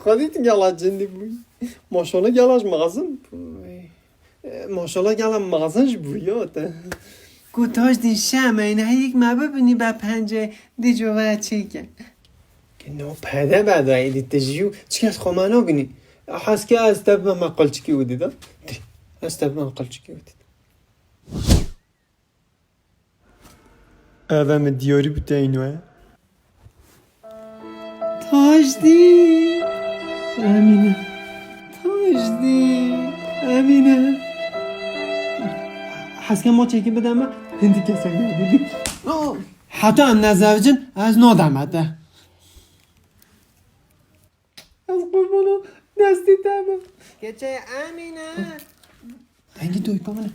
خودت گلا جندی بوی ماشاءالله گلاش مغازم بوی ماشاءالله گلا مغازنش بویات گوتاش دی شمه اینه یک ما ببینی با پنجه دی جوه چیکن که نو پده بعد ایدی تجیو چی از خمانا بینی حس که از تب من مقال چکی بودی دا از تب من مقال چکی بودی اوه من دیاری بوده اینوه تاش دی امینه تاش دی امینه حس که ما چکی بدم هندی کسک نبیدی حتی ان نزوجن از نادمده از قربانو دستی تبه گچه امینه دنگی دوی پامنه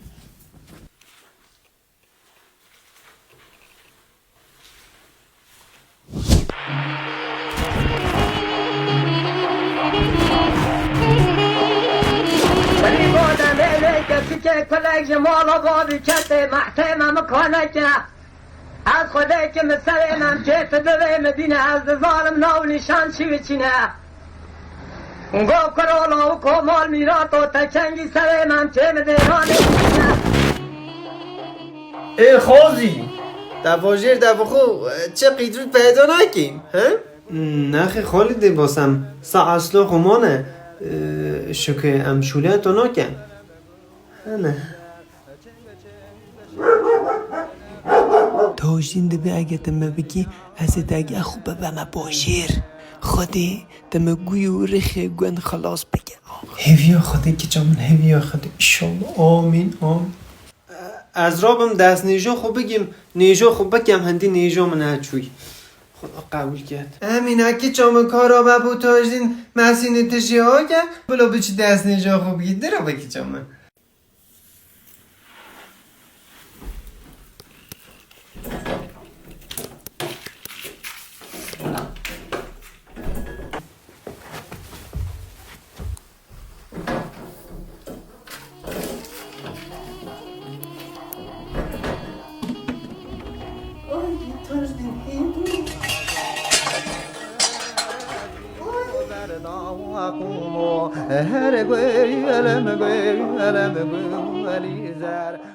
که کلک جمالا بابی کته محتمه مکانه که از خودی که مثل من که فدوه مدینه از ظالم ناو نشان چی بچینه گو کرولا و کمال میرات و تکنگی سر من که مدینانه ای خوزی دواجر دواخو چه قیدرود پیدا نکیم نخی خالی باسم سا اصلا خمانه شکه امشوله تو نکن نه تاجین دبی اگه تمه بگی از دگه خوبه و ما باشیر خودی تمه گوی و رخی گوین خلاص بگه هیویا خودی که جامن هیویا خودی ایشالله آمین آمین از رابم دست نیجا خوب بگیم نیجا خوب بگم هندی نیجا من هچوی خدا قبول کرد امین اکی جامن کارا ببو تاجین مسین تشی ها کرد بلا بچی دست نیجا خوب بگید درا بگی جامن her